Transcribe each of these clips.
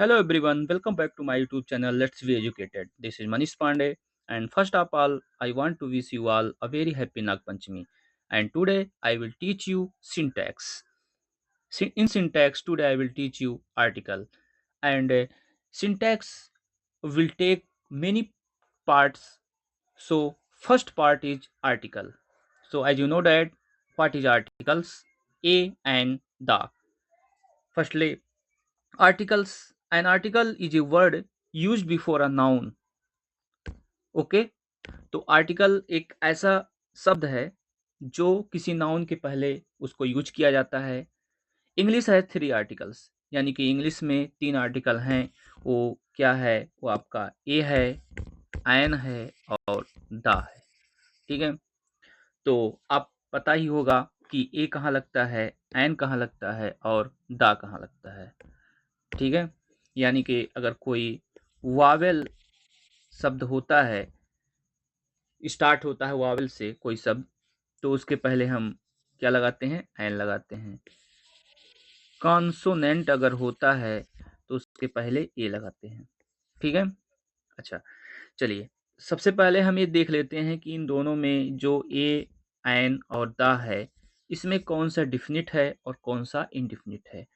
Hello everyone, welcome back to my YouTube channel Let's Be Educated. This is Manish Pandey, and first of all, I want to wish you all a very happy Nag Panchami. And today I will teach you syntax. In syntax, today I will teach you article. And syntax will take many parts. So first part is article. So as you know that what is articles? A and the. Firstly, articles. An article is a word used before a noun. Okay, तो article एक ऐसा शब्द है जो किसी noun के पहले उसको यूज किया जाता है। इंग्लिश है थ्री आर्टिकल्स, यानी कि इंग्लिश में तीन आर्टिकल हैं। वो क्या है? वो आपका ए है, एन है और द है। ठीक है, तो आप पता ही होगा कि ए कहाँ लगता है, एन कहाँ लगता है और द कहाँ लगता है। ठीक है, यानी कि अगर कोई वावेल शब्द होता है, स्टार्ट होता है वावेल से कोई शब्द, तो उसके पहले हम क्या लगाते हैं? एन लगाते हैं। कॉन्सोनेंट अगर होता है तो उसके पहले ए लगाते हैं। ठीक है, अच्छा, चलिए सबसे पहले हम ये देख लेते हैं कि इन दोनों में जो ए, एन और द है, इसमें कौन सा डिफिनिट है और कौन सा इनडिफिनिट है।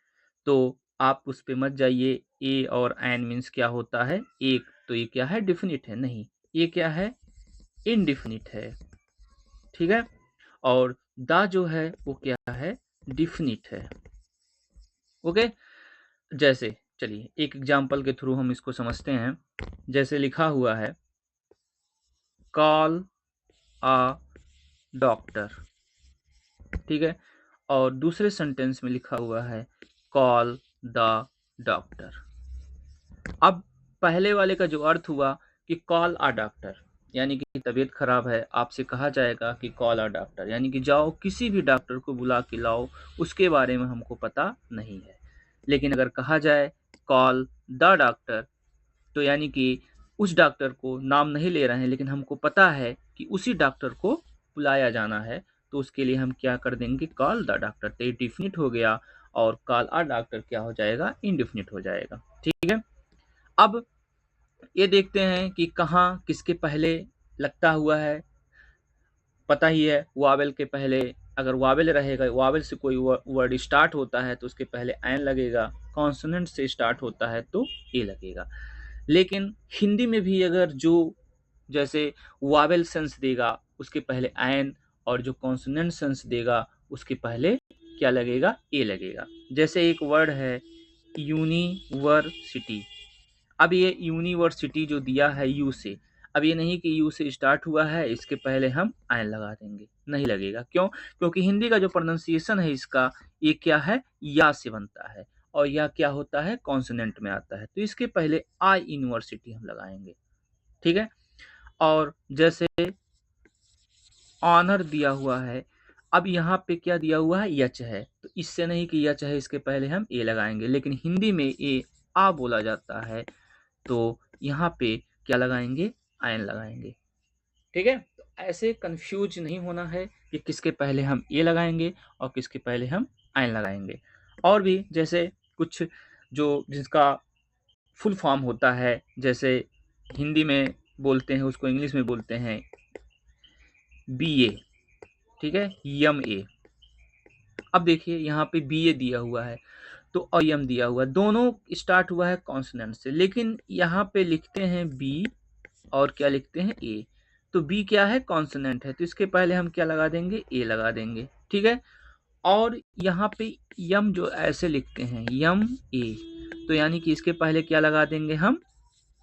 तो आप उस पे मत जाइए। ए और एन मीन्स क्या होता है? एक, तो ये क्या है? डिफिनिट है? नहीं, ये क्या है? इनडिफिनिट है। ठीक है, और द जो है वो क्या है? डिफिनिट है। ओके, जैसे चलिए एक एग्जांपल के थ्रू हम इसको समझते हैं। जैसे लिखा हुआ है कॉल अ डॉक्टर। ठीक है, और दूसरे सेंटेंस में लिखा हुआ है कॉल द डॉक्टर। अब पहले वाले का जो अर्थ हुआ कि कॉल अ डॉक्टर, यानी कि तबीयत खराब है, आपसे कहा जाएगा कि कॉल अ डॉक्टर, यानी कि जाओ किसी भी डॉक्टर को बुला के लाओ, उसके बारे में हमको पता नहीं है। लेकिन अगर कहा जाए कॉल द डॉक्टर, तो यानी कि उस डॉक्टर को नाम नहीं ले रहे हैं, लेकिन हमको पता है कि उसी डॉक्टर को बुलाया जाना है, तो उसके लिए हम क्या कर देंगे? Call the doctor. तो ये डिफिनिट हो गया, और कॉल अ डॉक्टर क्या हो जाएगा? इनडिफिनिट हो जाएगा। ठीक है, अब ये देखते हैं कि कहाँ किसके पहले लगता हुआ है। पता ही है वावेल के पहले, अगर वावेल रहेगा, वावेल से कोई वर्ड स्टार्ट होता है तो उसके पहले एन लगेगा, कॉन्सोनेंट से स्टार्ट होता है तो ए लगेगा। लेकिन हिंदी में भी अगर जो जैसे वावेल सेंस देगा उसके पहले एन, और जो कॉन्सोनेंट सेंस देगा उसके पहले क्या लगेगा? ए लगेगा। जैसे एक वर्ड है यूनिवर्सिटी। अब ये यूनिवर्सिटी जो दिया है यू से, अब ये नहीं कि यू से स्टार्ट हुआ है इसके पहले हम आयन लगा देंगे, नहीं लगेगा। क्यों? क्योंकि हिंदी का जो प्रोनाउंसिएशन है इसका, ये क्या है? या से बनता है, और या क्या होता है? कॉन्सोनेंट में आता है, तो इसके पहले आई यूनिवर्सिटी हम लगाएंगे। ठीक है, और जैसे ऑनर दिया हुआ है, अब यहाँ पे क्या दिया हुआ है? यच है, तो इससे नहीं कि यच है इसके पहले हम ए लगाएंगे, लेकिन हिंदी में ए आ बोला जाता है, तो यहाँ पे क्या लगाएंगे? आयन लगाएंगे। ठीक है, तो ऐसे कंफ्यूज नहीं होना है कि किसके पहले हम ए लगाएंगे और किसके पहले हम आयन लगाएंगे। और भी जैसे कुछ जो जिसका फुल फॉर्म होता है, जैसे हिंदी में बोलते हैं उसको इंग्लिश में बोलते हैं बी ए। ठीक है, यम ए। अब देखिए यहाँ पे बी ए दिया हुआ है, तो अयम दिया हुआ है, दोनों स्टार्ट हुआ है कॉन्सोनेंट से, लेकिन यहाँ पे लिखते हैं बी और क्या लिखते हैं? ए। तो बी क्या है? कॉन्सोनेंट है, तो इसके पहले हम क्या लगा देंगे? ए लगा देंगे। ठीक है, और यहाँ पे यम जो ऐसे लिखते हैं यम ए, तो यानी कि इसके पहले क्या लगा देंगे? हम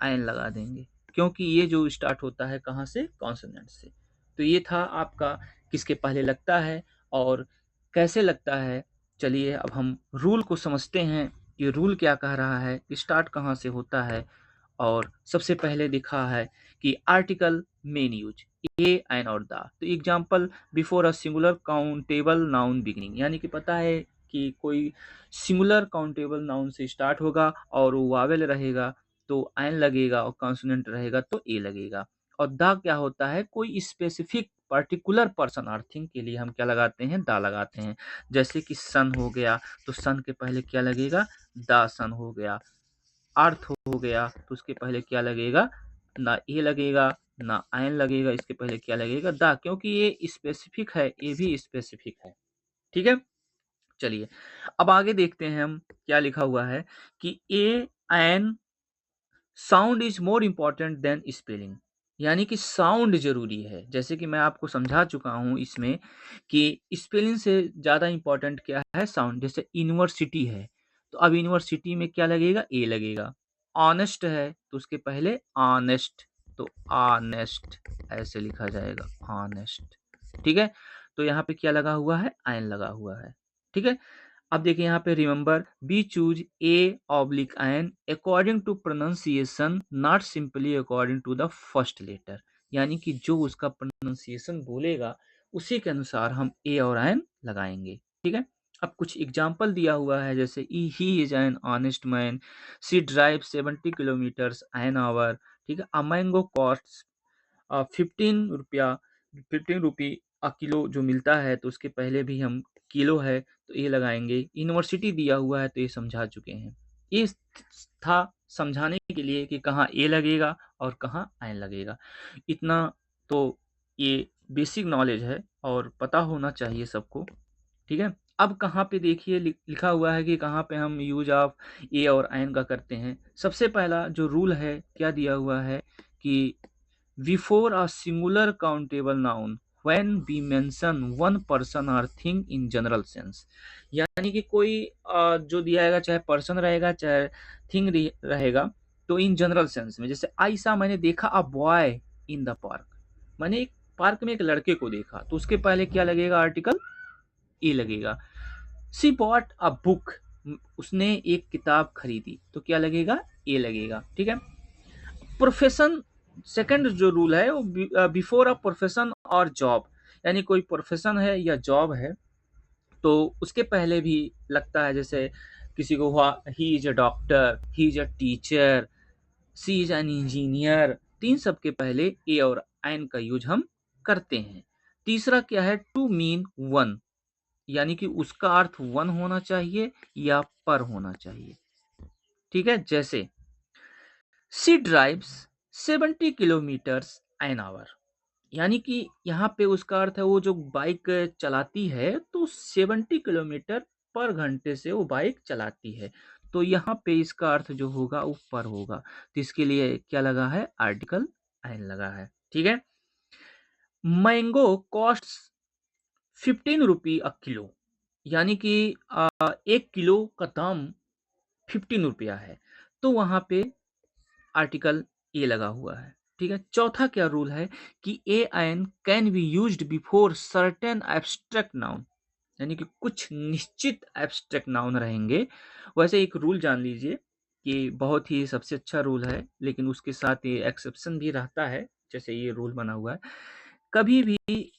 आयन लगा देंगे, क्योंकि ये जो स्टार्ट होता है कहाँ से? कॉन्सोनेंट से। तो ये था आपका किसके पहले लगता है और कैसे लगता है। चलिए अब हम रूल को समझते हैं कि रूल क्या कह रहा है, स्टार्ट कहाँ से होता है। और सबसे पहले दिखा है कि article main use A an और द। तो example before a singular countable noun beginning, यानी कि पता है कि कोई सिंगुलर काउंटेबल नाउन से स्टार्ट होगा और वो वावेल रहेगा तो एन लगेगा, और कॉन्सोनेंट रहेगा तो ए लगेगा। और द क्या होता है? कोई स्पेसिफिक पर्टिकुलर पर्सन और थिंग के लिए हम क्या लगाते हैं? द लगाते हैं। जैसे कि सन हो गया, तो सन के पहले क्या लगेगा? द सन हो गया। अर्थ हो गया तो उसके पहले क्या लगेगा, ना ए लगेगा ना आयन लगेगा, इसके पहले क्या लगेगा, द, क्योंकि ये स्पेसिफिक है, ये भी स्पेसिफिक है। ठीक है, चलिए अब आगे देखते हैं हम क्या लिखा हुआ है कि a an sound is more important than spelling, यानी कि साउंड जरूरी है। जैसे कि मैं आपको समझा चुका हूं इसमें कि स्पेलिंग से ज्यादा इम्पोर्टेंट क्या है, साउंड। जैसे यूनिवर्सिटी है तो अब यूनिवर्सिटी में क्या लगेगा, ए लगेगा। ऑनेस्ट है तो उसके पहले ऑनेस्ट, तो ऑनेस्ट ऐसे लिखा जाएगा, ऑनेस्ट। ठीक है, तो यहाँ पे क्या लगा हुआ है, आयन लगा हुआ है। ठीक है, अब देखिए यहाँ पे remember we choose a oblique an according to pronunciation not simply according to the first letter, यानी कि जो उसका प्रोनाउंसिएशन बोलेगा उसी के अनुसार हम ए और एन लगाएंगे। ठीक है, अब कुछ एग्जाम्पल दिया हुआ है, जैसे he is an honest man, she drive 70 kilometres an hour. ठीक है, अ मैंगो कॉस्ट 15 रुपया, 15 रुपी अ किलो जो मिलता है तो उसके पहले भी हम किलो है तो ये लगाएंगे। यूनिवर्सिटी दिया हुआ है तो ये समझा चुके हैं। ये था समझाने के लिए कि कहाँ ए लगेगा और कहाँ आयन लगेगा। इतना तो ये बेसिक नॉलेज है और पता होना चाहिए सबको। ठीक है, अब कहाँ पे देखिए लिखा हुआ है कि कहाँ पे हम यूज ऑफ ए और आयन का करते हैं। सबसे पहला जो रूल है क्या दिया हुआ है कि before a singular countable noun when we mention one person or thing in general sense, यानी कि कोई जो दिया रहेगा चाहे पर्सन रहेगा चाहे थिंग रहेगा, तो इन जनरल सेंस में, जैसे आयशा मैंने देखा a boy in the park, मैंने एक पार्क में एक लड़के को देखा तो उसके पहले क्या लगेगा, आर्टिकल ए लगेगा। सी बॉट अ बुक, उसने एक किताब खरीदी तो क्या लगेगा, ए लगेगा। ठीक है, प्रोफेशन, सेकंड जो रूल है वो बिफोर अ प्रोफेशन और जॉब, यानी कोई प्रोफेशन है या जॉब है तो उसके पहले भी लगता है। जैसे किसी को हुआ he is a doctor, he is a teacher, she is an engineer, तीन सब के पहले ए और एन का यूज हम करते हैं। तीसरा क्या है, टू मीन वन, यानी कि उसका अर्थ वन होना चाहिए या पर होना चाहिए। ठीक है, जैसे she drives 70 kilometres an our, यानी कि यहाँ पे उसका अर्थ है वो जो बाइक चलाती है तो 70 किलोमीटर पर घंटे से वो बाइक चलाती है, तो यहाँ पे इसका अर्थ जो होगा वो पर होगा, तो इसके लिए क्या लगा है, आर्टिकल एन लगा है। ठीक है, मैंगो कॉस्ट 15 रुपी अ किलो, यानी कि 1 किलो का दाम 15 रुपया है, तो वहां पे आर्टिकल ए लगा हुआ है। ठीक है, चौथा क्या रूल है कि a an can be used before certain abstract noun, यानी कि कुछ निश्चित एब्स्ट्रैक्ट नाउन रहेंगे। वैसे एक रूल जान लीजिए कि बहुत ही सबसे अच्छा रूल है, लेकिन उसके साथ ये एक्सेप्शन भी रहता है। जैसे ये रूल बना हुआ है, कभी भी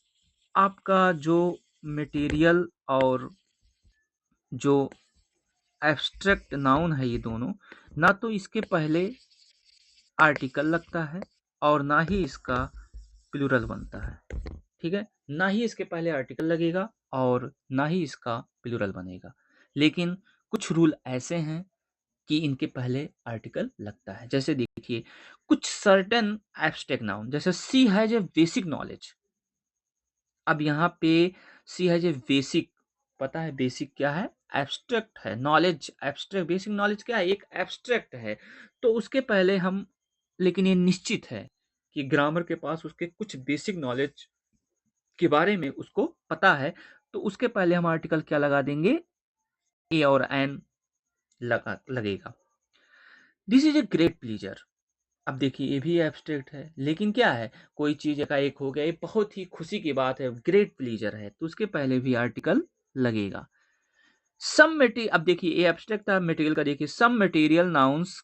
आपका जो मटेरियल और जो एब्स्ट्रैक्ट नाउन है, ये दोनों, ना तो इसके पहले आर्टिकल लगता है और ना ही इसका प्लूरल बनता है। ठीक है, ना ही इसके पहले आर्टिकल लगेगा और ना ही इसका प्लूरल बनेगा। लेकिन कुछ रूल ऐसे हैं कि इनके पहले आर्टिकल लगता है। जैसे देखिए कुछ सर्टेन एब्स्ट्रैक्ट नाउन, जैसे सी हैज ए बेसिक नॉलेज। अब यहाँ पे सी हैज ए बेसिक, पता है बेसिक क्या है, एब्स्ट्रैक्ट है, नॉलेज एब्स्ट्रैक्ट, बेसिक नॉलेज क्या है, एक एब्स्ट्रैक्ट है। तो उसके पहले हम, लेकिन ये निश्चित है कि ग्रामर के पास उसके कुछ बेसिक नॉलेज के बारे में उसको पता है, तो उसके पहले हम आर्टिकल क्या लगा देंगे, ए और एन लगेगा। This is a great pleaser, अब देखिए ये भी एब्स्ट्रैक्ट है, लेकिन क्या है, कोई चीज का एक हो गया, ये बहुत ही खुशी की बात है, ग्रेट प्लीजर है, तो उसके पहले भी आर्टिकल लगेगा। सम मटेरियल, अब देखिए ये एब्स्ट्रैक्ट था, मटेरियल का देखिए, some material nouns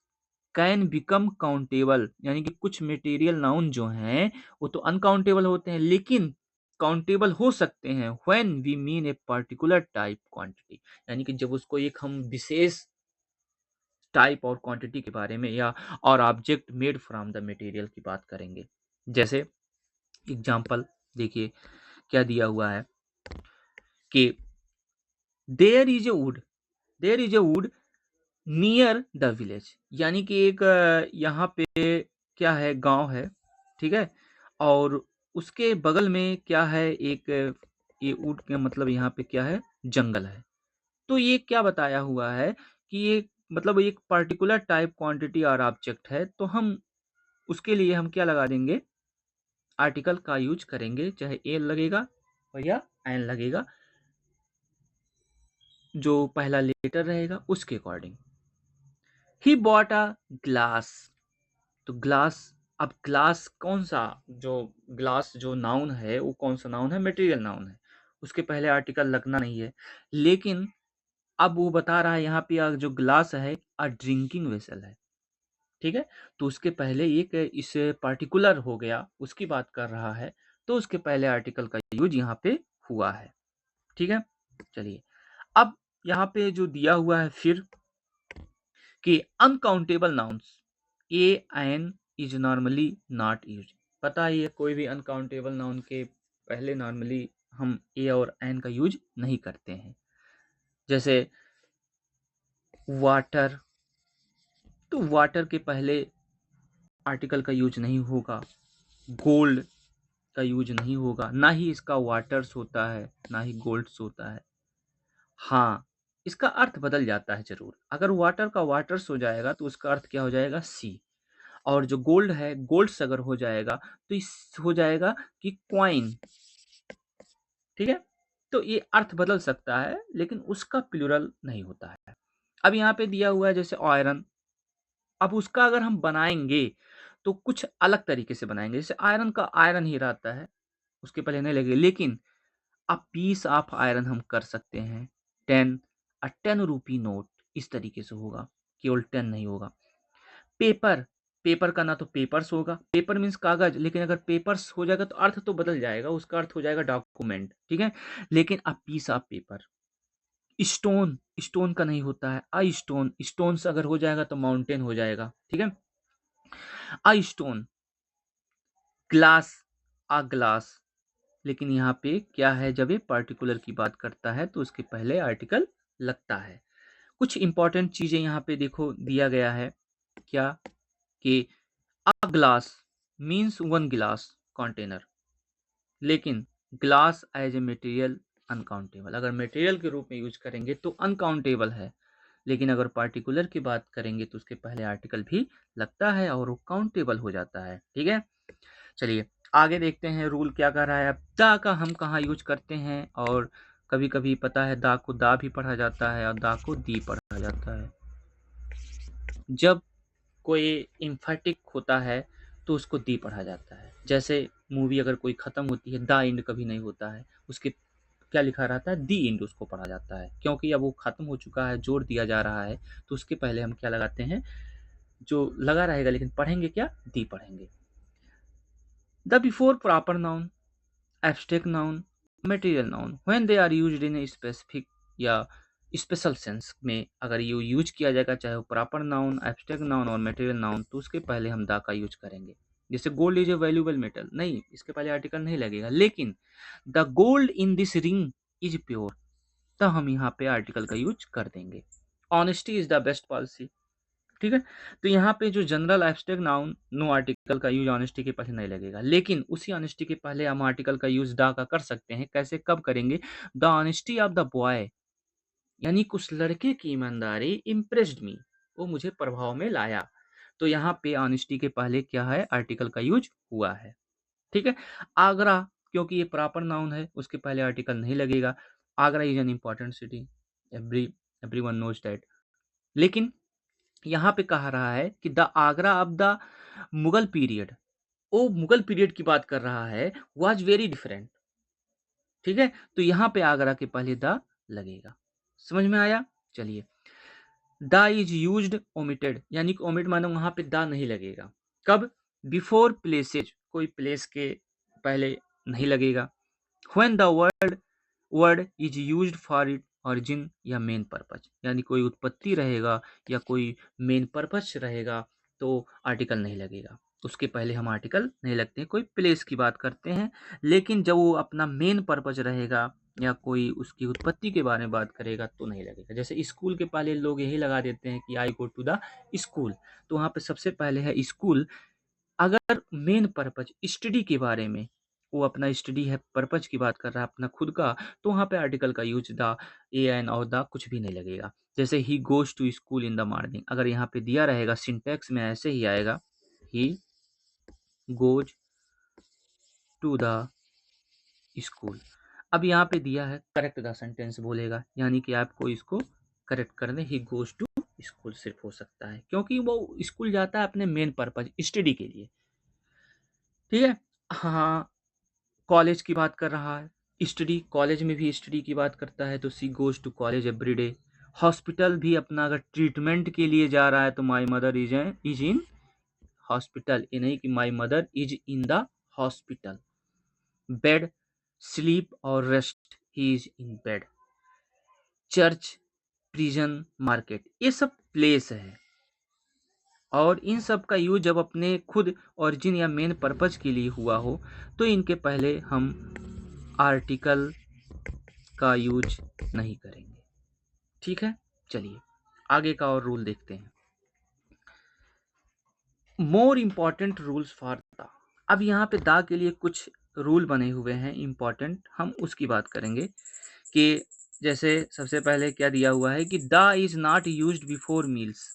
can become countable, यानी कि कुछ मटेरियल नाउन जो हैं वो तो अनकाउंटेबल होते हैं लेकिन काउंटेबल हो सकते हैं when we mean a particular type quantity, यानी कि जब उसको एक हम विशेष टाइप और क्वांटिटी के बारे में या और object made from the material की बात करेंगे। जैसे एग्जांपल देखिए क्या दिया हुआ है कि there is a wood, there is a wood near the village, यानी कि एक यहाँ पे क्या है, गाँव है, ठीक है? और उसके बगल में क्या है, एक ये ऊँट का मतलब यहाँ पे क्या है, जंगल है। तो ये क्या बताया हुआ है कि ये मतलब एक पर्टिकुलर टाइप क्वांटिटी और ऑब्जेक्ट है, तो हम उसके लिए हम क्या लगा देंगे, आर्टिकल का यूज़ करेंगे, चाहे ए लगेगा और या एन लगेगा, जो पहला लेटर रहेगा उसके according. He bought a glass, तो ग्लास, अब ग्लास कौन-सा, जो ग्लास जो नाउन है, वो कौन-सा नाउन है? मटेरियल नाउन है। उसके पहले आर्टिकल लगना नहीं है। लेकिन अब वो बता रहा है यहाँ पे जो ग्लास है ड्रिंकिंग वेसल है, ठीक है? तो उसके पहले एक इस पार्टिकुलर हो गया, उसकी बात कर रहा है, तो उसके पहले आर्टिकल का यूज़ यहाँ पे हुआ है, ठीक है? चलिए, अब यहाँ पे जो दिया हुआ है फिर कि uncountable nouns a an is normally not used. पता ही है कोई भी अनकाउंटेबल नाउन के पहले नॉर्मली हम ए और एन का यूज नहीं करते हैं। जैसे वाटर, तो वाटर के पहले आर्टिकल का यूज नहीं होगा, गोल्ड का यूज नहीं होगा, ना ही इसका वाटर्स होता है, ना ही गोल्ड्स होता है। हाँ, इसका अर्थ बदल जाता है ज़रूर। अगर वाटर का वाटर्स हो जाएगा तो उसका अर्थ क्या हो जाएगा, सी। और जो गोल्ड है, गोल्ड्स अगर हो जाएगा तो इस हो जाएगा कि कॉइन, ठीक है? तो ये अर्थ बदल सकता है लेकिन उसका प्लूरल नहीं होता है। अब यहाँ पे दिया हुआ है जैसे आयरन, अब उसका अगर हम बनाएँगे तो कुछ अलग तरीके से बनाएँगे। जैसे आयरन का आयरन ही रहता है, उसके पहले नहीं लगेगा, लेकिन अ पीस ऑफ आयरन हम कर सकते हैं। 10 10 रूपी नोट, इस तरीके से होगा, केवल 10 नहीं होगा। पेपर, पेपर का ना तो पेपर्स होगा, पेपर मीन्स कागज़, लेकिन अगर पेपर्स हो जाएगा तो अर्थ तो बदल जाएगा, उसका अर्थ हो जाएगा डॉक्यूमेंट, ठीक है? लेकिन a piece of paper. Stone, stone का नहीं होता है, अ स्टोन, स्टोन से अगर हो जाएगा तो माउंटेन हो जाएगा, ठीक है? A stone, glass, a glass, लेकिन यहाँ पे क्या है, जब ये पर्टिकुलर की बात करता है तो उसके पहले आर्टिकल लगता है। कुछ इंपॉर्टेंट चीज़ें यहाँ पे देखो दिया गया है, क्या कि a glass means one glass container, लेकिन glass as a material uncountable. अगर मटेरियल के रूप में यूज करेंगे तो अनकाउंटेबल है, लेकिन अगर पार्टिकुलर की बात करेंगे तो उसके पहले आर्टिकल भी लगता है और वो काउंटेबल हो जाता है, ठीक है? चलिए आगे देखते हैं रूल क्या कह रहा है। अब दा का हम कहाँ यूज करते हैं, और कभी कभी पता है दा को दा भी पढ़ा जाता है और दा को दी पढ़ा जाता है। जब कोई एम्फैटिक होता है तो उसको दी पढ़ा जाता है। जैसे मूवी अगर कोई ख़त्म होती है, द एंड कभी नहीं होता है, उसके क्या लिखा रहता है, दी एंड उसको पढ़ा जाता है, क्योंकि अब वो ख़त्म हो चुका है, जोर दिया जा रहा है, तो उसके पहले हम क्या लगाते हैं, जो लगा रहेगा लेकिन पढ़ेंगे क्या, दी पढ़ेंगे। The before proper noun, abstract noun, material noun when they are used in a specific या स्पेशल सेंस में अगर ये यूज किया जाएगा, चाहे वो प्रॉपर नाउन, एब्स्ट्रैक्ट नाउन और मटेरियल नाउन, तो उसके पहले हम दा का यूज करेंगे। जैसे gold is a valuable metal, नहीं, इसके पहले आर्टिकल नहीं लगेगा, लेकिन the gold in this ring is pure, तब हम यहाँ पे आर्टिकल का यूज कर देंगे। Honesty is the best policy, ठीक है? तो यहाँ पे जो general abstract noun, no article का यूज ऑनेस्टी के पहले नहीं लगेगा, लेकिन उसी ऑनेस्टी के पहले हम आर्टिकल का यूज द का कर सकते हैं। कैसे, कब करेंगे? The honesty of the boy, यानी उस लड़के की ईमानदारी इम्प्रेस्ड मी, वो मुझे प्रभाव में लाया। तो यहाँ पे ऑनेस्टी के पहले क्या है, आर्टिकल का यूज हुआ है, ठीक है? आगरा, क्योंकि ये प्रॉपर नाउन है, उसके पहले आर्टिकल नहीं लगेगा। Agra is an important city, every everyone knows that. लेकिन यहाँ पे कहा रहा है कि the Agra of the Mughal period, वो मुगल पीरियड की बात कर रहा है, वाज वेरी डिफरेंट, ठीक है? तो यहाँ पे आगरा के पहले द लगेगा। समझ में आया? चलिए, द इज यूज्ड ओमिटेड, यानी कि ओमिट मानो वहाँ पे द नहीं लगेगा। कब? बिफोर प्लेसेज, कोई प्लेस के पहले नहीं लगेगा। When the word word is used for it origin या मेन पर्पज, यानी कोई उत्पत्ति रहेगा या कोई मेन पर्पज रहेगा तो आर्टिकल नहीं लगेगा, उसके पहले हम आर्टिकल नहीं लगते हैं। कोई प्लेस की बात करते हैं, लेकिन जब वो अपना मेन पर्पज रहेगा या कोई उसकी उत्पत्ति के बारे में बात करेगा तो नहीं लगेगा। जैसे स्कूल के पहले लोग यही लगा देते हैं कि आई गो टू द स्कूल, तो वहाँ पे सबसे पहले है स्कूल। अगर मेन पर्पज स्टडी के बारे में, वो अपना स्टडी है पर्पज की बात कर रहा है अपना खुद का, तो वहाँ पे आर्टिकल का यूज द, ए एन और द कुछ भी नहीं लगेगा। जैसे he goes to school in the morning, अगर यहाँ पे दिया रहेगा सिंटेक्स में ऐसे ही आएगा, he goes to the school. अब यहाँ पे दिया है करेक्ट द सेंटेंस बोलेगा, यानी कि आपको इसको करेक्ट कर दें, ही गोज टू स्कूल सिर्फ हो सकता है, क्योंकि वो स्कूल जाता है अपने मेन पर्पज स्टडी के लिए। ठीक है। हाँ, कॉलेज की बात कर रहा है, स्टडी, कॉलेज में भी स्टडी की बात करता है, तो she goes to college everyday. Hospital भी अपना अगर ट्रीटमेंट के लिए जा रहा है तो my mother is in hospital, ये नहीं कि my mother is in the hospital. Bed, sleep और rest, he is in bed. Church, prison, market, ये सब प्लेस है, और इन सब का यूज जब अपने खुद ओरिजिन या मेन पर्पज के लिए हुआ हो तो इनके पहले हम आर्टिकल का यूज नहीं करेंगे। ठीक है, चलिए आगे का और रूल देखते हैं। More important rules for the. अब यहाँ पे द के लिए कुछ रूल बने हुए हैं इम्पॉर्टेंट, हम उसकी बात करेंगे कि जैसे सबसे पहले क्या दिया हुआ है कि the is not used before meals,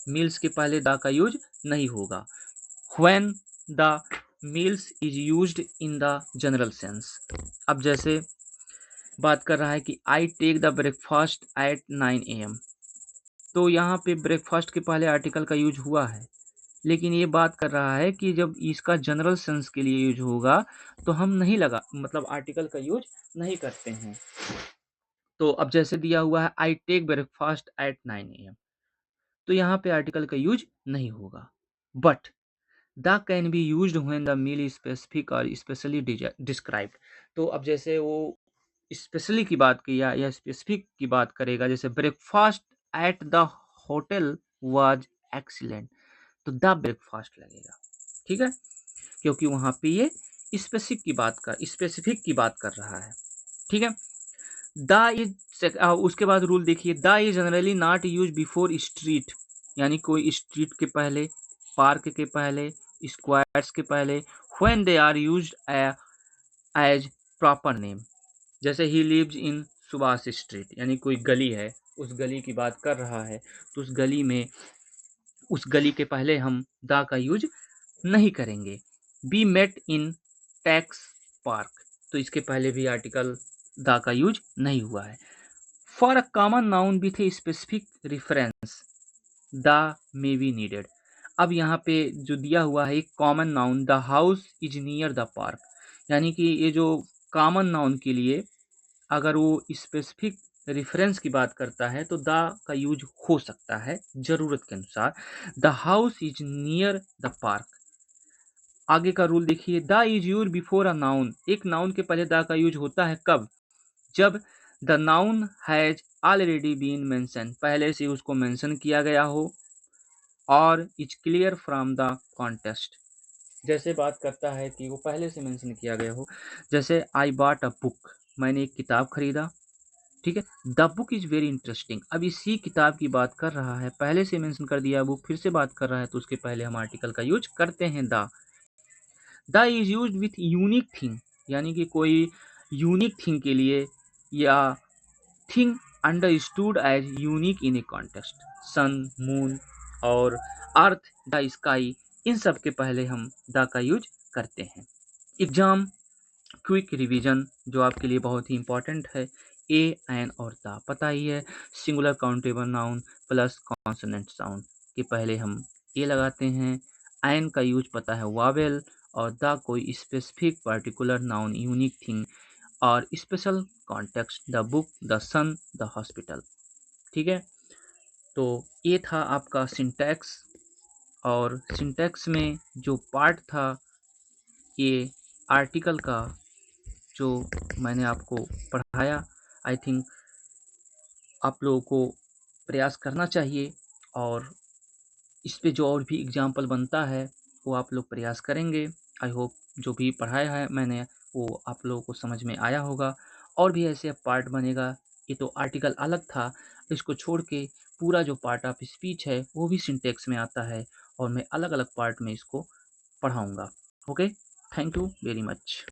meals के पहले द का यूज नहीं होगा। When the meals is used in the general sense. अब जैसे बात कर रहा है कि I take the breakfast at 9 AM, तो यहाँ पे ब्रेकफास्ट के पहले आर्टिकल का यूज हुआ है, लेकिन ये बात कर रहा है कि जब इसका जनरल सेंस के लिए यूज होगा तो हम नहीं लगा, मतलब आर्टिकल का यूज नहीं करते हैं। तो अब जैसे दिया हुआ है I take breakfast at 9 AM, तो यहाँ पे आर्टिकल का यूज नहीं होगा। But the can be used when the meal is specific और स्पेशली डिस्क्राइब्ड। तो अब जैसे वो स्पेशली की बात की या स्पेसिफिक की बात करेगा, जैसे breakfast at the hotel was excellent, तो द ब्रेकफास्ट लगेगा। ठीक है, क्योंकि वहां पे ये स्पेसिफिक की बात कर रहा है। ठीक है। द इज, उसके बाद रूल देखिए, the is generally not use before street, यानी कोई स्ट्रीट के पहले, पार्क के पहले, स्क्वायर्स के पहले, when they are used as proper name. जैसे he lives in Subhash street, यानी कोई गली है, उस गली की बात कर रहा है, तो उस गली में, उस गली के पहले हम द का यूज नहीं करेंगे। We met in tax park, तो इसके पहले भी आर्टिकल द का यूज नहीं हुआ है। For a common noun with a specific reference the may be needed. अब यहाँ पे जो दिया हुआ है एक common noun, the house is near the park, यानी कि ये जो कॉमन नाउन के लिए अगर वो स्पेसिफिक रेफरेंस की बात करता है तो द का यूज हो सकता है जरूरत के अनुसार। The house is near the park. आगे का रूल देखिए, the is use before a noun, एक नाउन के पहले द का यूज होता है कब? जब the noun has already been mention, पहले से उसको मेंशन किया गया हो, और is clear from the context, जैसे बात करता है कि वो पहले से मेंशन किया गया हो। जैसे आई बॉट अ बुक, मैंने एक किताब खरीदा। ठीक है, the book is very interesting, अब इसी किताब की बात कर रहा है, पहले से मेंशन कर दिया, बुक फिर से बात कर रहा है, तो उसके पहले हम आर्टिकल का यूज करते हैं the. The is use with unique thing, यानी कि कोई यूनिक थिंग के लिए, या thing understood as unique in a context, sun, moon और अर्थ, द स्काई, इन सब के पहले हम द का यूज करते हैं। एग्जाम क्विक रिवीजन जो आपके लिए बहुत ही इंपॉर्टेंट है, ए एन और द पता ही है, singular countable noun plus consonant sound के पहले हम ए लगाते हैं। एन का यूज पता है, वावेल, और द कोई specific particular noun, unique thing और special context, the book, the sun, the hospital. ठीक है, तो ये था आपका सिंटैक्स, और सिंटैक्स में जो पार्ट था ये आर्टिकल का जो मैंने आपको पढ़ाया, आई थिंक आप लोगों को प्रयास करना चाहिए, और इस पे जो और भी एग्जाम्पल बनता है वो आप लोग प्रयास करेंगे। आई होप जो भी पढ़ाया है मैंने वो आप लोगों को समझ में आया होगा, और भी ऐसे अब पार्ट बनेगा। ये तो आर्टिकल अलग था, इसको छोड़ के पूरा जो पार्ट ऑफ स्पीच है, वो भी सिंटैक्स में आता है और मैं अलग-अलग पार्ट में इसको पढ़ाऊँगा। Okay? Thank you very much.